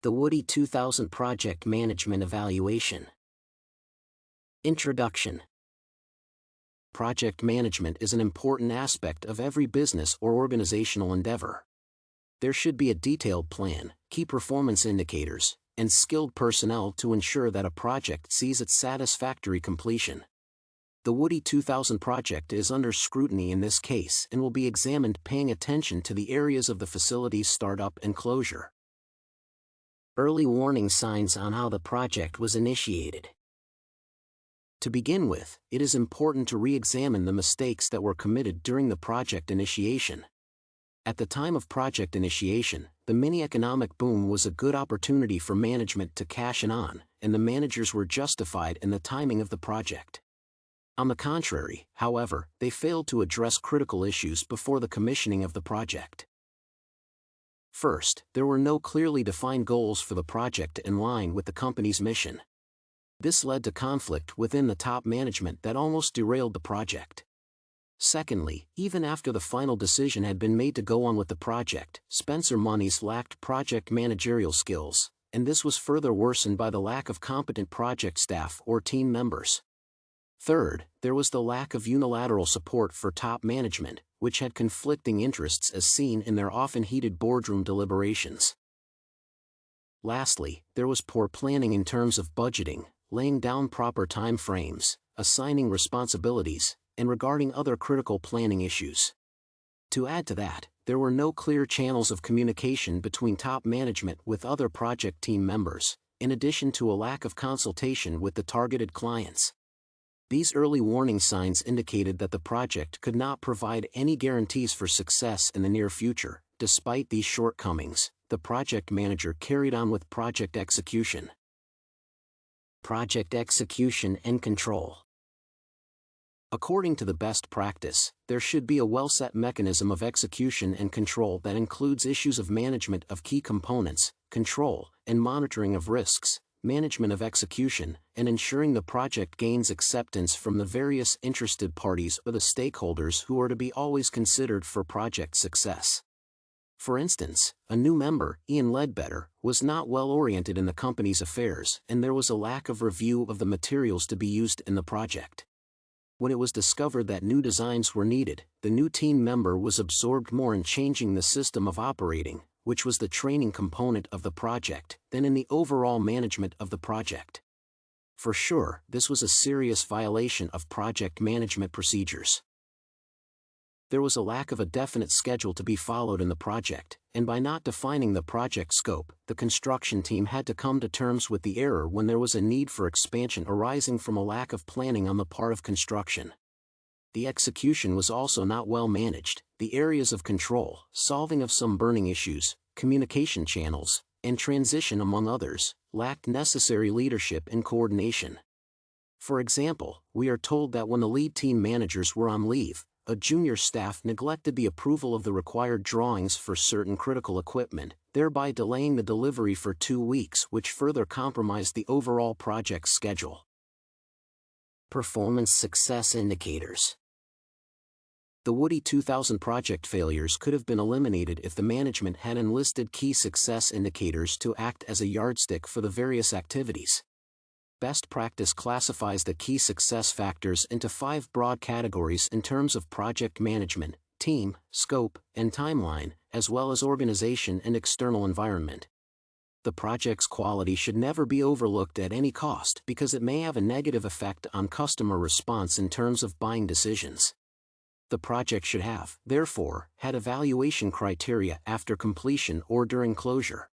The Woody 2000 Project Management Evaluation. Introduction. Project management is an important aspect of every business or organizational endeavor. There should be a detailed plan, key performance indicators, and skilled personnel to ensure that a project sees its satisfactory completion. The Woody 2000 project is under scrutiny in this case and will be examined paying attention to the areas of the facility's startup and closure. Early warning signs on how the project was initiated. To begin with, it is important to re-examine the mistakes that were committed during the project initiation. At the time of project initiation, the mini-economic boom was a good opportunity for management to cash in on, and the managers were justified in the timing of the project. On the contrary, however, they failed to address critical issues before the commissioning of the project. First, there were no clearly defined goals for the project in line with the company's mission. This led to conflict within the top management that almost derailed the project. Secondly, even after the final decision had been made to go on with the project, Spencer Moniz lacked project managerial skills, and this was further worsened by the lack of competent project staff or team members. Third, there was the lack of unilateral support for top management, which had conflicting interests as seen in their often heated boardroom deliberations. Lastly, there was poor planning in terms of budgeting, laying down proper time frames, assigning responsibilities, and regarding other critical planning issues. To add to that, there were no clear channels of communication between top management with other project team members, in addition to a lack of consultation with the targeted clients. These early warning signs indicated that the project could not provide any guarantees for success in the near future. Despite these shortcomings, the project manager carried on with project execution. Project execution and control. According to the best practice, there should be a well-set mechanism of execution and control that includes issues of management of key components, control and monitoring of risks, management of execution, and ensuring the project gains acceptance from the various interested parties or the stakeholders who are to be always considered for project success. For instance, a new member, Ian Ledbetter, was not well oriented in the company's affairs and there was a lack of review of the materials to be used in the project. When it was discovered that new designs were needed, the new team member was absorbed more in changing the system of operating, which was the training component of the project, than in the overall management of the project. For sure, this was a serious violation of project management procedures. There was a lack of a definite schedule to be followed in the project, and by not defining the project scope, the construction team had to come to terms with the error when there was a need for expansion arising from a lack of planning on the part of construction. The execution was also not well managed. The areas of control, solving of some burning issues, communication channels, and transition among others, lacked necessary leadership and coordination. For example, we are told that when the lead team managers were on leave, a junior staff neglected the approval of the required drawings for certain critical equipment, thereby delaying the delivery for 2 weeks, which further compromised the overall project schedule. Performance success indicators. The Woody 2000 project failures could have been eliminated if the management had enlisted key success indicators to act as a yardstick for the various activities. Best practice classifies the key success factors into 5 broad categories in terms of project management, team, scope, and timeline, as well as organization and external environment. The project's quality should never be overlooked at any cost because it may have a negative effect on customer response in terms of buying decisions. The project should have, therefore, had evaluation criteria after completion or during closure.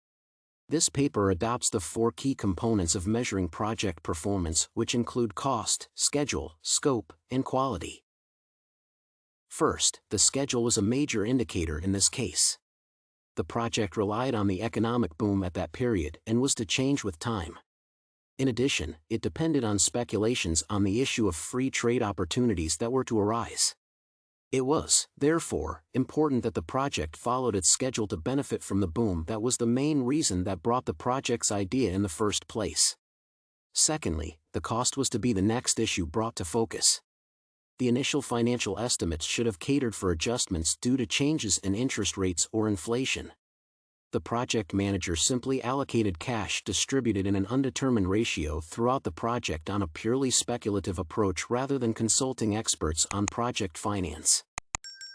This paper adopts the 4 key components of measuring project performance, which include cost, schedule, scope, and quality. First, the schedule was a major indicator in this case. The project relied on the economic boom at that period and was to change with time. In addition, it depended on speculations on the issue of free trade opportunities that were to arise. It was, therefore, important that the project followed its schedule to benefit from the boom that was the main reason that brought the project's idea in the first place. Secondly, the cost was to be the next issue brought to focus. The initial financial estimates should have catered for adjustments due to changes in interest rates or inflation. the project manager simply allocated cash distributed in an undetermined ratio throughout the project on a purely speculative approach rather than consulting experts on project finance.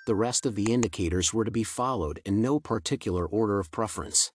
The rest of the indicators were to be followed in no particular order of preference.